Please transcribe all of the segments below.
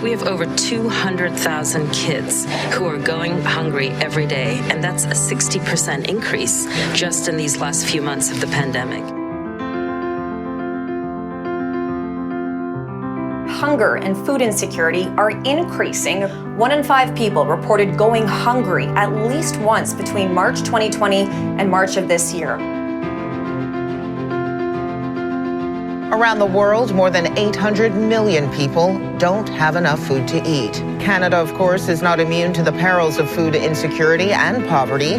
We have over 200,000 kids who are going hungry every day, and that's a 60% increase just in these last few months of the pandemic. Hunger and food insecurity are increasing. 1 in 5 people reported going hungry at least once between March 2020 and March of this year. Around the world, more than 800 million people don't have enough food to eat. Canada, of course, is not immune to the perils of food insecurity and poverty,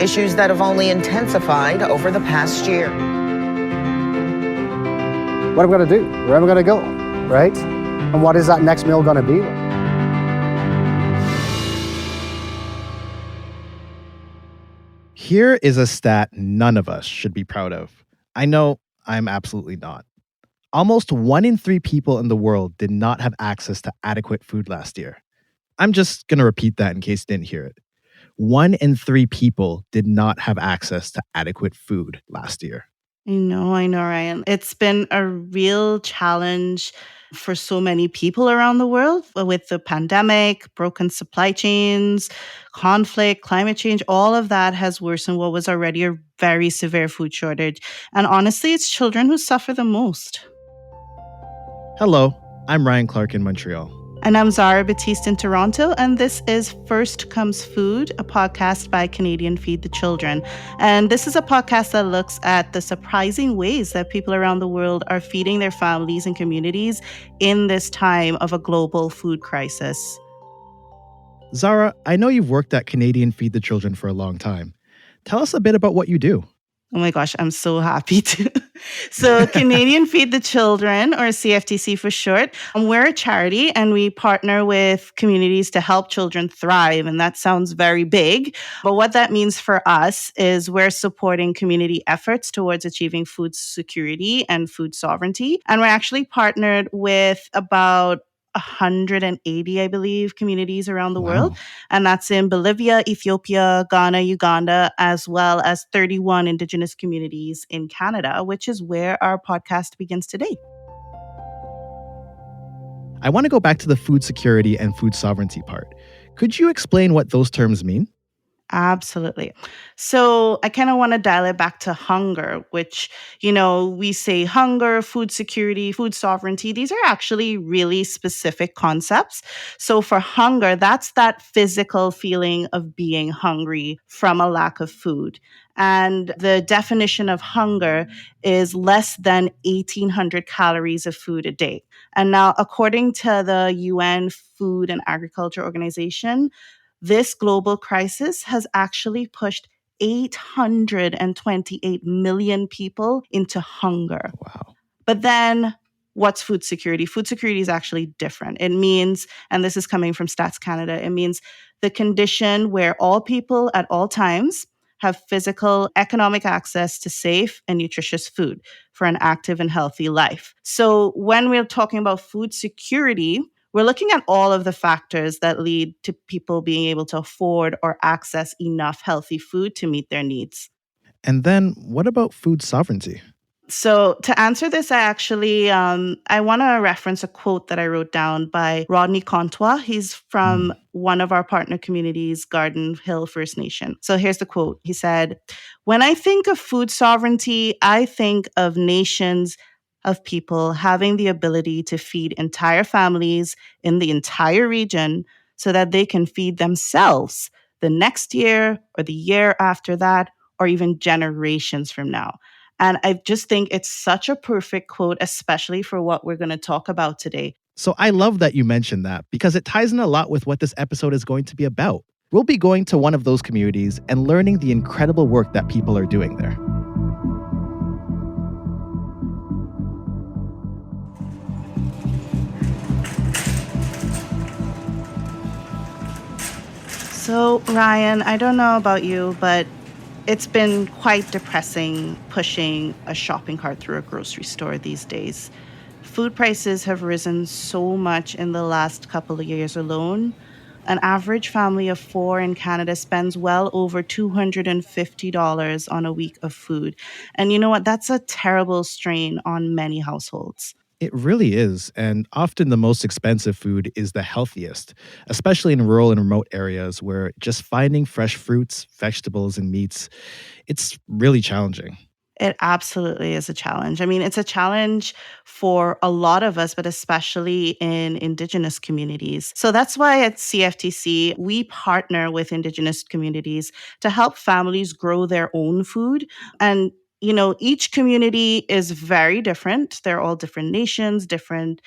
issues that have only intensified over the past year. What am I going to do? Where am I going to go, right? And what is that next meal going to be? Here is a stat none of us should be proud of. I know I'm absolutely not. Almost 1 in 3 people in the world did not have access to adequate food last year. I'm just going to repeat that in case you didn't hear it. 1 in 3 people did not have access to adequate food last year. I know, Ryan. It's been a real challenge for so many people around the world with the pandemic, broken supply chains, conflict, climate change. All of that has worsened what was already a very severe food shortage. And honestly, it's children who suffer the most. Hello, I'm Ryan Clark in Montreal. And I'm Zara Batiste in Toronto, and this is First Comes Food, a podcast by Canadian Feed the Children. And this is a podcast that looks at the surprising ways that people around the world are feeding their families and communities in this time of a global food crisis. Zara, I know you've worked at Canadian Feed the Children for a long time. Tell us a bit about what you do. Oh my gosh, I'm so happy to. So Canadian Feed the Children, or CFTC for short, we're a charity and we partner with communities to help children thrive. And that sounds very big. But what that means for us is we're supporting community efforts towards achieving food security and food sovereignty. And we're actually partnered with about 180, I believe, communities around the world. And that's in Bolivia, Ethiopia, Ghana, Uganda, as well as 31 Indigenous communities in Canada, which is where our podcast begins today. I want to go back to the food security and food sovereignty part. Could you explain what those terms mean? Absolutely. So I kind of want to dial it back to hunger, which, we say hunger, food security, food sovereignty. These are actually really specific concepts. So for hunger, that's that physical feeling of being hungry from a lack of food. And the definition of hunger is less than 1,800 calories of food a day. And now, according to the UN Food and Agriculture Organization, this global crisis has actually pushed 828 million people into hunger. Wow. But then what's food security? Food security is actually different. It means, and this is coming from Stats Canada, it means the condition where all people at all times have physical, economic access to safe and nutritious food for an active and healthy life. So when we're talking about food security, we're looking at all of the factors that lead to people being able to afford or access enough healthy food to meet their needs. And then what about food sovereignty? So to answer this, I want to reference a quote that I wrote down by Rodney Contois. He's from one of our partner communities, Garden Hill First Nation. So here's the quote. He said, "When I think of food sovereignty, I think of nations of people having the ability to feed entire families in the entire region so that they can feed themselves the next year or the year after that, or even generations from now." And I just think it's such a perfect quote, especially for what we're going to talk about today. So I love that you mentioned that because it ties in a lot with what this episode is going to be about. We'll be going to one of those communities and learning the incredible work that people are doing there. So, Ryan, I don't know about you, but it's been quite depressing pushing a shopping cart through a grocery store these days. Food prices have risen so much in the last couple of years alone. An average family of 4 in Canada spends well over $250 on a week of food. And you know what? That's a terrible strain on many households. It really is, and often the most expensive food is the healthiest, especially in rural and remote areas where just finding fresh fruits, vegetables, and meats, it's really challenging. It absolutely is a challenge. I mean, it's a challenge for a lot of us, but especially in Indigenous communities. So that's why at CFTC, we partner with Indigenous communities to help families grow their own food. And each community is very different. They're all different nations, different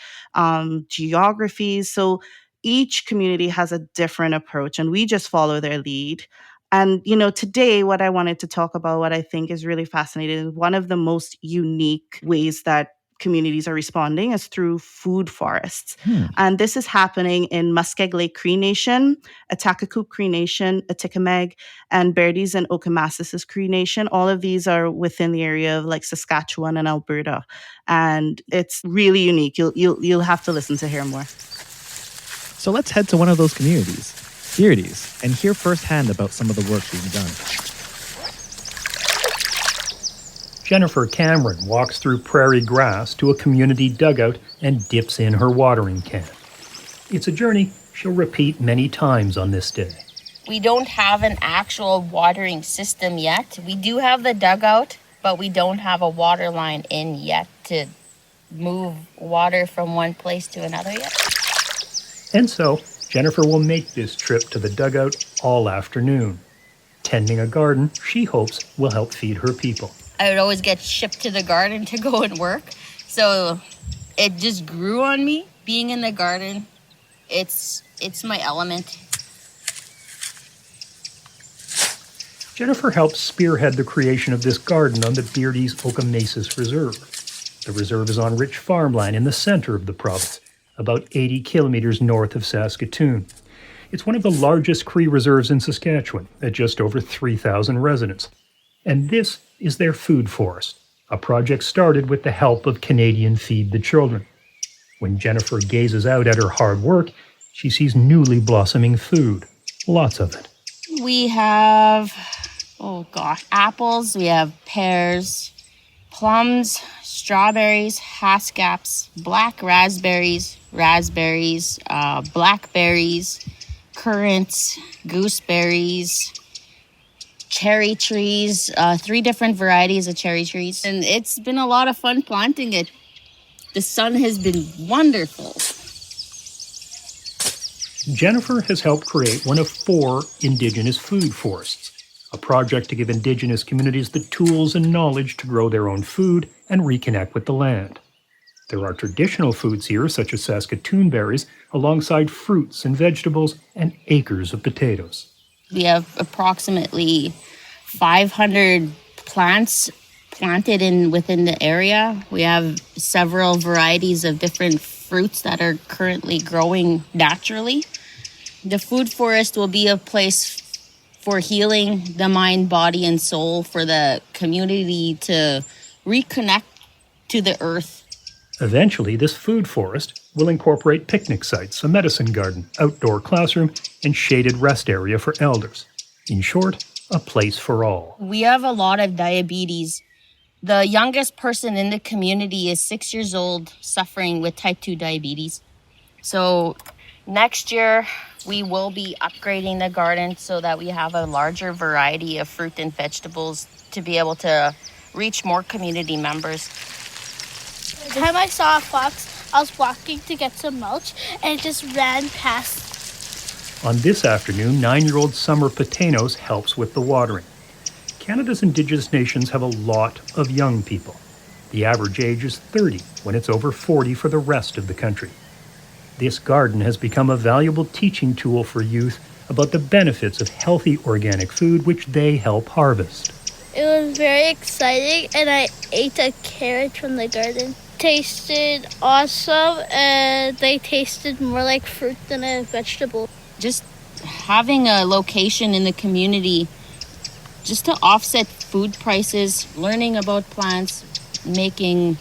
geographies. So each community has a different approach, and we just follow their lead. And, today, what I wanted to talk about, what I think is really fascinating, one of the most unique ways that communities are responding is through food forests. Hmm. And this is happening in Muskeg Lake Cree Nation, Atakakoop Cree Nation, Atikamekw, and Berdes and Okamassis Cree Nation. All of these are within the area of like Saskatchewan and Alberta. And it's really unique. You'll have to listen to hear more. So let's head to one of those communities, Berdes, and hear firsthand about some of the work being done. Jennifer Cameron walks through prairie grass to a community dugout and dips in her watering can. It's a journey she'll repeat many times on this day. We don't have an actual watering system yet. We do have the dugout, but we don't have a water line in yet to move water from one place to another yet. And so, Jennifer will make this trip to the dugout all afternoon. Tending a garden she hopes will help feed her people. I would always get shipped to the garden to go and work. So it just grew on me. Being in the garden, it's my element. Jennifer helped spearhead the creation of this garden on the Berdes Okamassis Reserve. The reserve is on rich farmland in the center of the province, about 80 kilometers north of Saskatoon. It's one of the largest Cree reserves in Saskatchewan, at just over 3,000 residents. And this is their food forest, a project started with the help of Canadian Feed the Children. When Jennifer gazes out at her hard work, she sees newly blossoming food, lots of it. We have, apples, we have pears, plums, strawberries, haskaps, black raspberries, blackberries, currants, gooseberries, cherry trees, 3 different varieties of cherry trees. And it's been a lot of fun planting it. The sun has been wonderful. Jennifer has helped create one of 4 Indigenous food forests, a project to give Indigenous communities the tools and knowledge to grow their own food and reconnect with the land. There are traditional foods here, such as Saskatoon berries, alongside fruits and vegetables and acres of potatoes. We have approximately 500 plants planted within the area. We have several varieties of different fruits that are currently growing naturally. The food forest will be a place for healing the mind, body, and soul for the community to reconnect to the earth. Eventually, this food forest will incorporate picnic sites, a medicine garden, outdoor classroom, and shaded rest area for elders. In short, a place for all. We have a lot of diabetes. The youngest person in the community is 6 years old, suffering with type 2 diabetes. So next year, we will be upgrading the garden so that we have a larger variety of fruit and vegetables to be able to reach more community members. The time I saw a fox, I was walking to get some mulch, and it just ran past. On this afternoon, 9-year-old Summer Patanos helps with the watering. Canada's Indigenous nations have a lot of young people. The average age is 30, when it's over 40 for the rest of the country. This garden has become a valuable teaching tool for youth about the benefits of healthy organic food which they help harvest. It was very exciting, and I ate a carrot from the garden. Tasted awesome, and they tasted more like fruit than a vegetable. Just having a location in the community just to offset food prices, learning about plants, making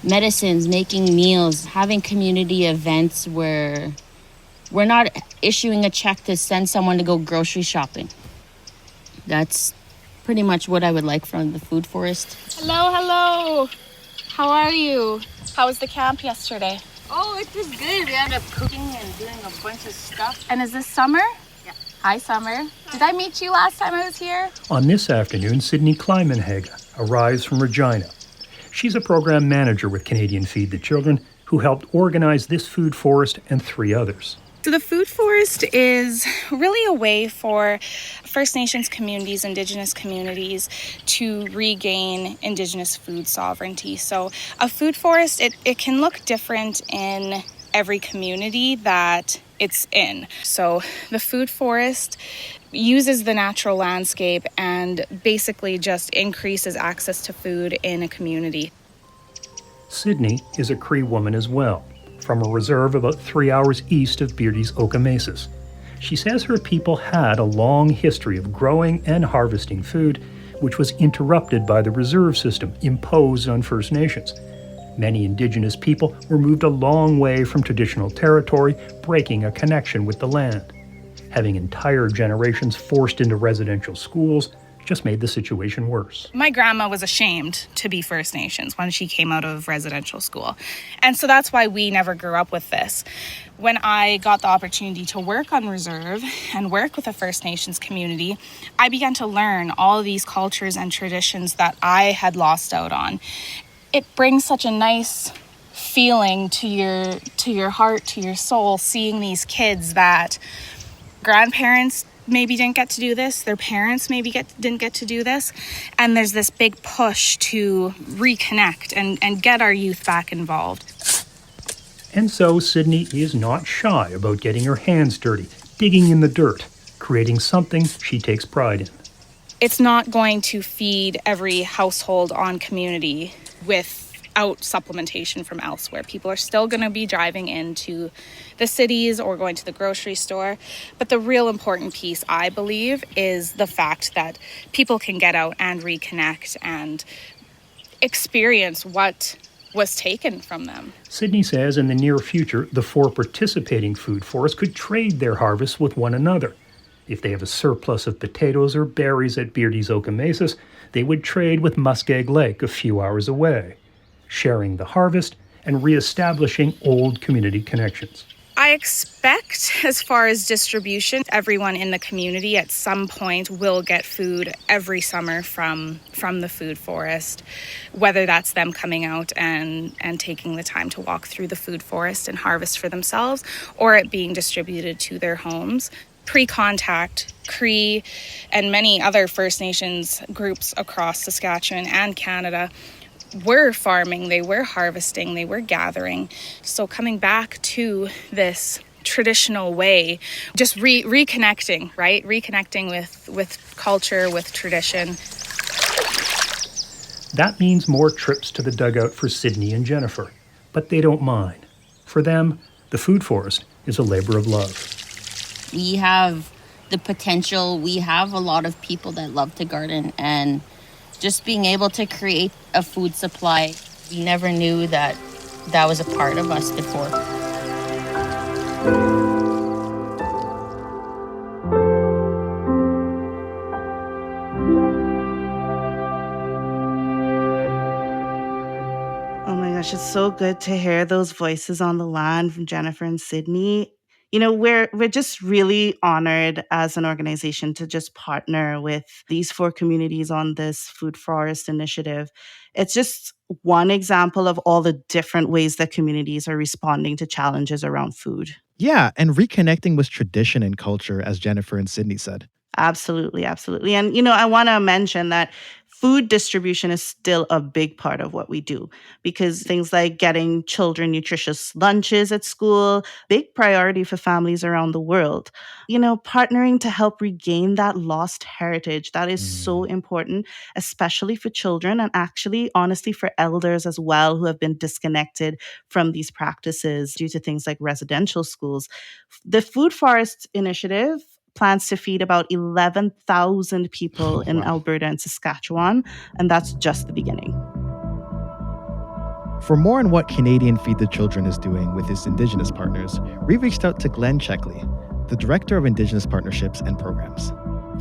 medicines, making meals, having community events where we're not issuing a check to send someone to go grocery shopping. That's pretty much what I would like from the food forest. Hello. How are you? How was the camp yesterday? Oh, it was good. We ended up cooking and doing a bunch of stuff. And is this Summer? Yeah. Hi, Summer. Did I meet you last time I was here? On this afternoon, Sydney Kleimenhagen arrives from Regina. She's a program manager with Canadian Feed the Children who helped organize this food forest and 3 others. So the food forest is really a way for First Nations communities, Indigenous communities to regain Indigenous food sovereignty. So a food forest, it can look different in every community that it's in. So the food forest uses the natural landscape and basically just increases access to food in a community. Sydney is a Cree woman as well, from a reserve about 3 hours east of Beardy's Oka Mesas. She says her people had a long history of growing and harvesting food, which was interrupted by the reserve system imposed on First Nations. Many Indigenous people were moved a long way from traditional territory, breaking a connection with the land. Having entire generations forced into residential schools just made the situation worse. My grandma was ashamed to be First Nations when she came out of residential school. And so that's why we never grew up with this. When I got the opportunity to work on reserve and work with a First Nations community, I began to learn all of these cultures and traditions that I had lost out on. It brings such a nice feeling to your heart, to your soul, seeing these kids that grandparents maybe didn't get to do this, their parents maybe didn't get to do this, and there's this big push to reconnect and get our youth back involved. And so Sydney is not shy about getting her hands dirty, digging in the dirt, creating something she takes pride in. It's not going to feed every household on community without supplementation from elsewhere. People are still going to be driving into the cities or going to the grocery store. But the real important piece, I believe, is the fact that people can get out and reconnect and experience what was taken from them. Sydney says in the near future, the 4 participating food forests could trade their harvests with one another. If they have a surplus of potatoes or berries at Beardy's Oka Mesas, they would trade with Muskeg Lake a few hours away, sharing the harvest and reestablishing old community connections. I expect, as far as distribution, everyone in the community at some point will get food every summer from the food forest, whether that's them coming out and taking the time to walk through the food forest and harvest for themselves, or it being distributed to their homes. Pre-contact, Cree, and many other First Nations groups across Saskatchewan and Canada were farming, they were harvesting, they were gathering. So coming back to this traditional way, just reconnecting, right? Reconnecting with culture, with tradition. That means more trips to the dugout for Sydney and Jennifer, but they don't mind. For them, the food forest is a labor of love. We have the potential. We have a lot of people that love to garden, and just being able to create a food supply, we never knew that was a part of us before. Oh my gosh, it's so good to hear those voices on the land from Jennifer and Sydney. You know, we're just really honored as an organization to just partner with these 4 communities on this food forest initiative. It's just one example of all the different ways that communities are responding to challenges around food. Yeah, and reconnecting with tradition and culture, as Jennifer and Sydney said. Absolutely, absolutely. And, you know, I want to mention that food distribution is still a big part of what we do, because things like getting children nutritious lunches at school, big priority for families around the world. You know, partnering to help regain that lost heritage, that is so important, especially for children and actually, honestly, for elders as well who have been disconnected from these practices due to things like residential schools. The Food Forest Initiative plans to feed about 11,000 people in Alberta and Saskatchewan, and that's just the beginning. For more on what Canadian Feed the Children is doing with its Indigenous partners, we reached out to Glenn Checkley, the Director of Indigenous Partnerships and Programs.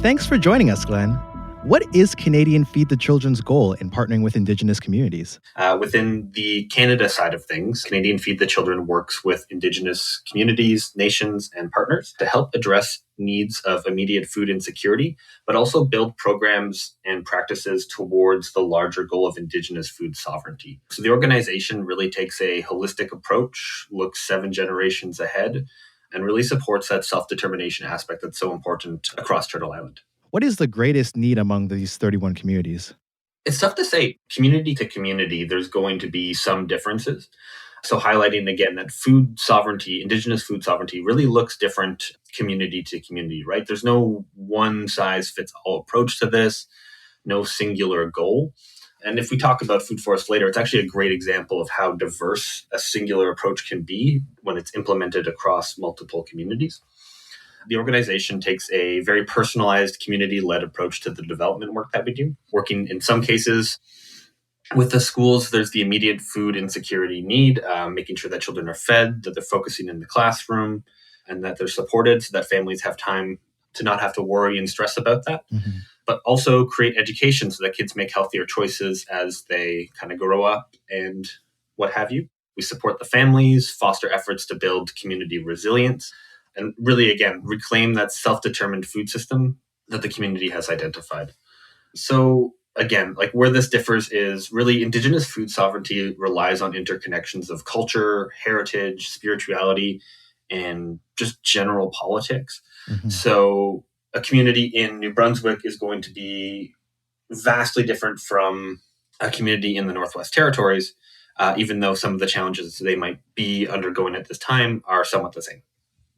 Thanks for joining us, Glenn. What is Canadian Feed the Children's goal in partnering with Indigenous communities? Within the Canada side of things, Canadian Feed the Children works with Indigenous communities, nations, and partners to help address needs of immediate food insecurity, but also build programs and practices towards the larger goal of Indigenous food sovereignty. So the organization really takes a holistic approach, looks 7 generations ahead, and really supports that self-determination aspect that's so important across Turtle Island. What is the greatest need among these 31 communities? It's tough to say. Community to community, there's going to be some differences. So highlighting again that food sovereignty, Indigenous food sovereignty really looks different community to community, right? There's no one size fits all approach to this, no singular goal. And if we talk about food forests later, it's actually a great example of how diverse a singular approach can be when it's implemented across multiple communities. The organization takes a very personalized, community-led approach to the development work that we do. Working in some cases with the schools, there's the immediate food insecurity need, making sure that children are fed, that they're focusing in the classroom, and that they're supported so that families have time to not have to worry and stress about that. Mm-hmm. But also create education so that kids make healthier choices as they kind of grow up and what have you. We support the families, foster efforts to build community resilience, and really, again, reclaim that self-determined food system that the community has identified. So again, like where this differs is really Indigenous food sovereignty relies on interconnections of culture, heritage, spirituality, and just general politics. Mm-hmm. So a community in New Brunswick is going to be vastly different from a community in the Northwest Territories, even though some of the challenges they might be undergoing at this time are somewhat the same.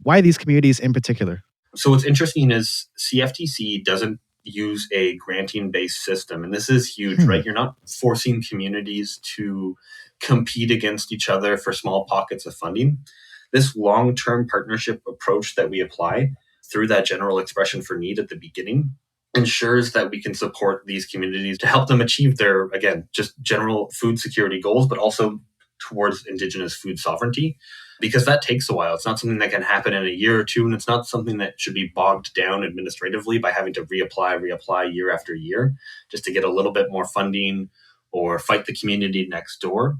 Why these communities in particular? So what's interesting is CFTC doesn't use a granting-based system. And this is huge, right? You're not forcing communities to compete against each other for small pockets of funding. This long-term partnership approach that we apply through that general expression for need at the beginning ensures that we can support these communities to help them achieve their, again, just general food security goals, but also towards Indigenous food sovereignty, because that takes a while. It's not something that can happen in a year or two, and it's not something that should be bogged down administratively by having to reapply year after year just to get a little bit more funding or fight the community next door.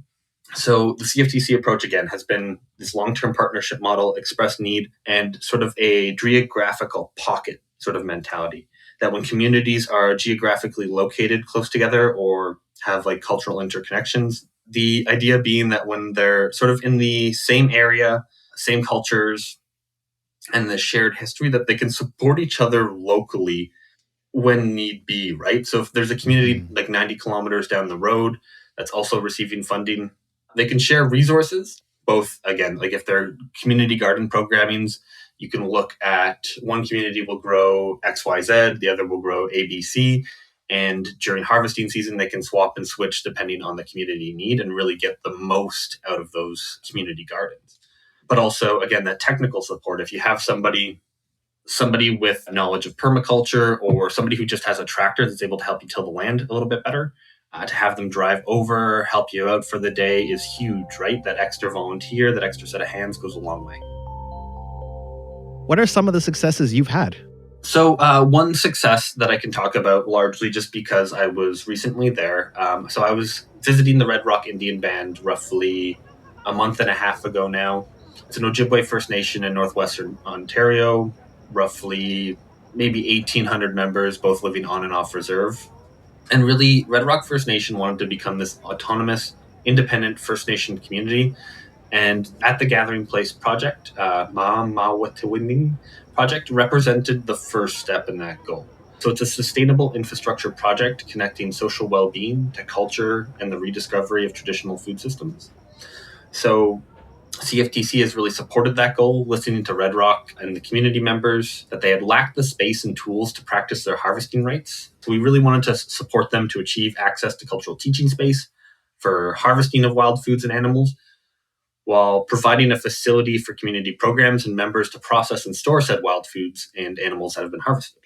So the CFTC approach, again, has been this long-term partnership model, express need, and sort of a geographical pocket sort of mentality, that when communities are geographically located close together or have like cultural interconnections, the idea being that when they're sort of in the same area, same cultures, and the shared history, that they can support each other locally when need be, right? So if there's a community like 90 kilometers down the road that's also receiving funding, they can share resources, both, again, like if they're community garden programmings, you can look at one community will grow XYZ, the other will grow ABC. And during harvesting season, they can swap and switch depending on the community need and really get the most out of those community gardens. But also, again, that technical support. If you have somebody with knowledge of permaculture or somebody who just has a tractor that's able to help you till the land a little bit better, to have them drive over, help you out for the day is huge, right? That extra volunteer, that extra set of hands goes a long way. What are some of the successes you've had? So one success that I can talk about largely just because I was recently there. So I was visiting the Red Rock Indian Band roughly a month and a half ago now. It's an Ojibwe First Nation in northwestern Ontario, roughly maybe 1,800 members, both living on and off reserve. And really, Red Rock First Nation wanted to become this autonomous, independent First Nation community. And at the Gathering Place project, Ma'amawatiwinin project represented the first step in that goal. So it's a sustainable infrastructure project connecting social well-being to culture and the rediscovery of traditional food systems. So CFTC has really supported that goal, listening to Red Rock and the community members that they had lacked the space and tools to practice their harvesting rights. So we really wanted to support them to achieve access to cultural teaching space for harvesting of wild foods and animals, while providing a facility for community programs and members to process and store said wild foods and animals that have been harvested.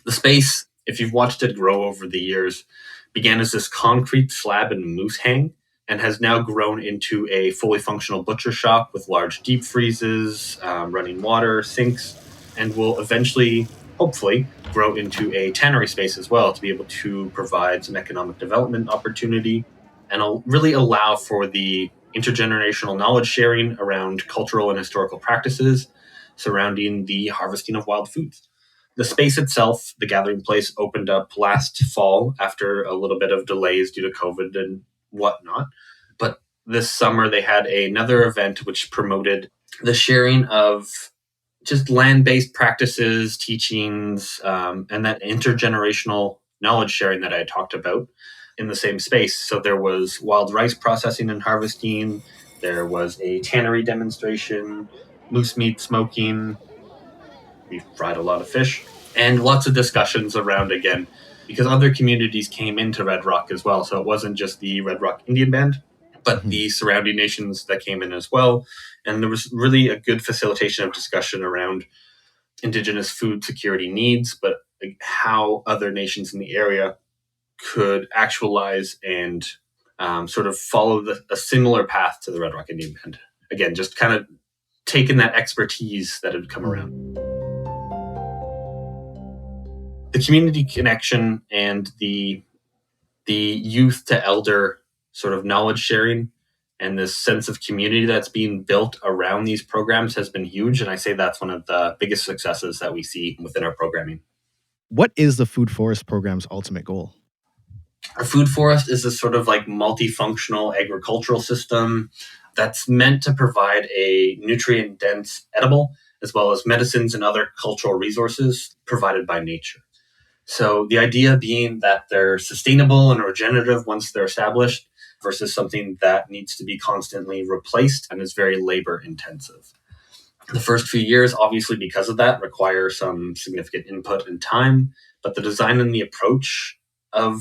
The space, if you've watched it grow over the years, began as this concrete slab and moose hang and has now grown into a fully functional butcher shop with large deep freezes, running water, sinks, and will eventually, hopefully, grow into a tannery space as well to be able to provide some economic development opportunity and really allow for the intergenerational knowledge sharing around cultural and historical practices surrounding the harvesting of wild foods. The space itself, the gathering place, opened up last fall after a little bit of delays due to COVID and whatnot. But this summer, they had another event which promoted the sharing of just land-based practices, teachings, and that intergenerational knowledge sharing that I talked about in the same space. So there was wild rice processing and harvesting. There was a tannery demonstration, moose meat smoking. We fried a lot of fish and lots of discussions around, again, because other communities came into Red Rock as well. So it wasn't just the Red Rock Indian Band, but the surrounding nations that came in as well. And there was really a good facilitation of discussion around Indigenous food security needs, but how other nations in the area could actualize and sort of follow a similar path to the Red Rock Indian Band. Again, just kind of taking that expertise that had come around. The community connection and the youth to elder sort of knowledge sharing and this sense of community that's being built around these programs has been huge. And I say that's one of the biggest successes that we see within our programming. What is the Food Forest program's ultimate goal? Our food forest is a sort of like multifunctional agricultural system that's meant to provide a nutrient-dense edible, as well as medicines and other cultural resources provided by nature. So the idea being that they're sustainable and regenerative once they're established versus something that needs to be constantly replaced and is very labor intensive. The first few years, obviously, because of that, require some significant input and time, but the design and the approach of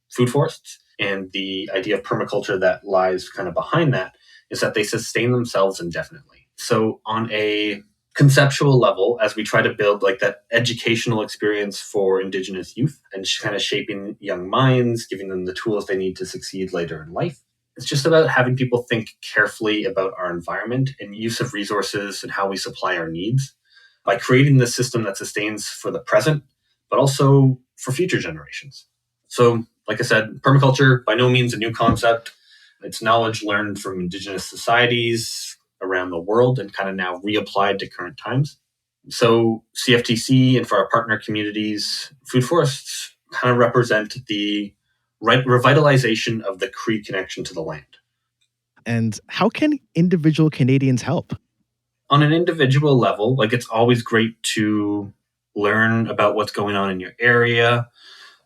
food forests and the idea of permaculture that lies kind of behind that is that they sustain themselves indefinitely. So on a conceptual level, as we try to build like that educational experience for Indigenous youth and kind of shaping young minds, giving them the tools they need to succeed later in life, it's just about having people think carefully about our environment and use of resources and how we supply our needs by creating this system that sustains for the present, but also for future generations. So, like I said, permaculture, by no means a new concept. It's knowledge learned from Indigenous societies around the world and kind of now reapplied to current times. So CFTC and for our partner communities, food forests kind of represent the revitalization of the Cree connection to the land. And how can individual Canadians help? On an individual level, like it's always great to learn about what's going on in your area.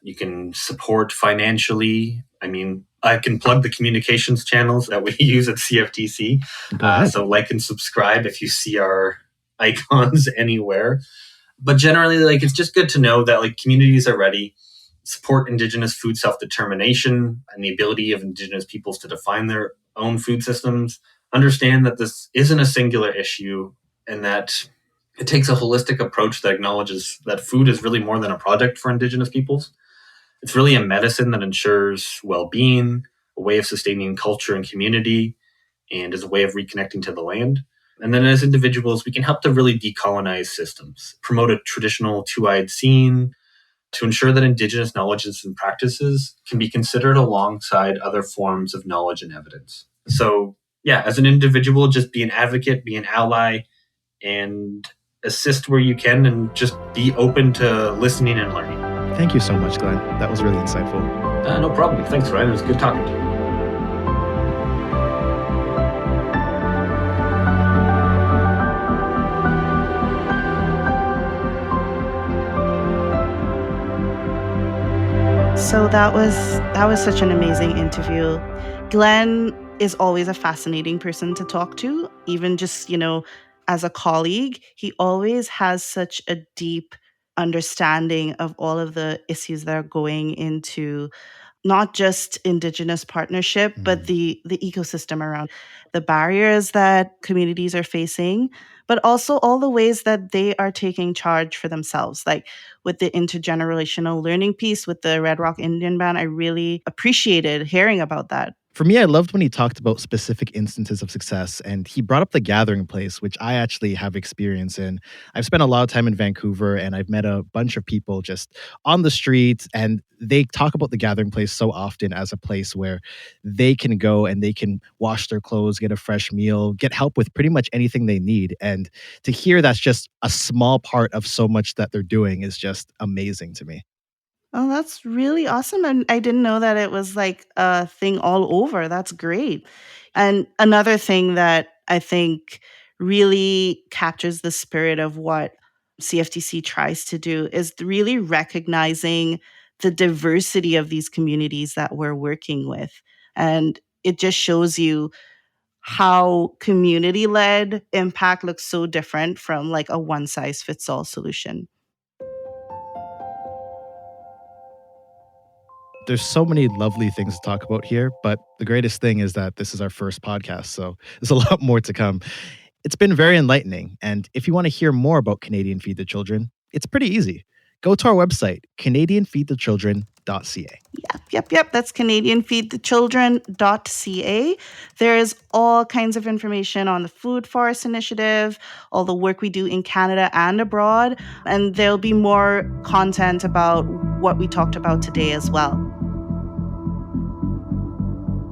You can support financially. I mean, I can plug the communications channels that we use at CFTC. So like and subscribe if you see our icons anywhere. But generally, like it's just good to know that like communities are ready, support Indigenous food self-determination and the ability of Indigenous peoples to define their own food systems. Understand that this isn't a singular issue and that it takes a holistic approach that acknowledges that food is really more than a project for Indigenous peoples. It's really a medicine that ensures well-being, a way of sustaining culture and community, and is a way of reconnecting to the land. And then as individuals, we can help to really decolonize systems, promote a traditional two-eyed seeing, to ensure that Indigenous knowledges and practices can be considered alongside other forms of knowledge and evidence. So, yeah, as an individual, just be an advocate, be an ally, and assist where you can, and just be open to listening and learning. Thank you so much, Glenn. That was really insightful. No problem. Thanks, Ryan. It was good talking to you. So that was such an amazing interview. Glenn is always a fascinating person to talk to, even just, as a colleague. He always has such a deep understanding of all of the issues that are going into not just Indigenous partnership, but the ecosystem around the barriers that communities are facing, but also all the ways that they are taking charge for themselves. Like with the intergenerational learning piece with the Red Rock Indian Band, I really appreciated hearing about that. For me, I loved when he talked about specific instances of success, and he brought up the gathering place, which I actually have experience in. I've spent a lot of time in Vancouver, and I've met a bunch of people just on the streets, and they talk about the gathering place so often as a place where they can go and they can wash their clothes, get a fresh meal, get help with pretty much anything they need. And to hear that's just a small part of so much that they're doing is just amazing to me. Oh, that's really awesome. And I didn't know that it was like a thing all over. That's great. And another thing that I think really captures the spirit of what CFTC tries to do is really recognizing the diversity of these communities that we're working with. And it just shows you how community led impact looks so different from like a one size fits all solution. There's so many lovely things to talk about here, but the greatest thing is that this is our first podcast, so there's a lot more to come. It's been very enlightening, and if you want to hear more about Canadian Feed the Children, it's pretty easy. Go to our website, canadianfeedthechildren.ca. Yep. That's canadianfeedthechildren.ca. There's all kinds of information on the Food Forest Initiative, all the work we do in Canada and abroad, and there'll be more content about what we talked about today as well.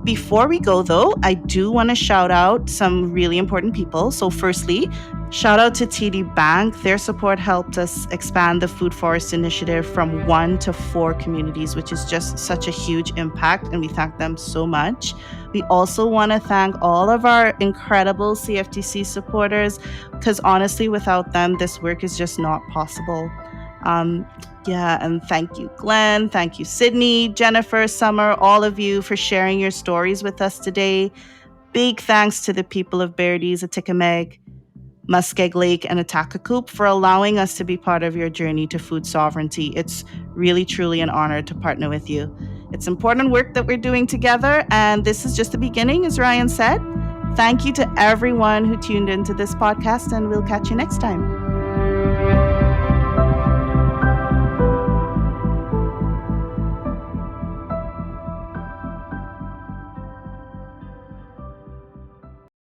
Before we go, though, I do want to shout out some really important people. So firstly, shout out to TD Bank. Their support helped us expand the Food Forest Initiative from 1 to 4 communities, which is just such a huge impact, and we thank them so much. We also want to thank all of our incredible CFTC supporters, because honestly, without them, this work is just not possible. And thank you, Glenn. Thank you, Sydney, Jennifer, Summer, all of you for sharing your stories with us today. Big thanks to the people of Berries, Atikamekw, Muskeg Lake, and Atakakoop for allowing us to be part of your journey to food sovereignty. It's really, truly an honor to partner with you. It's important work that we're doing together, and this is just the beginning, as Ryan said. Thank you to everyone who tuned into this podcast, and we'll catch you next time.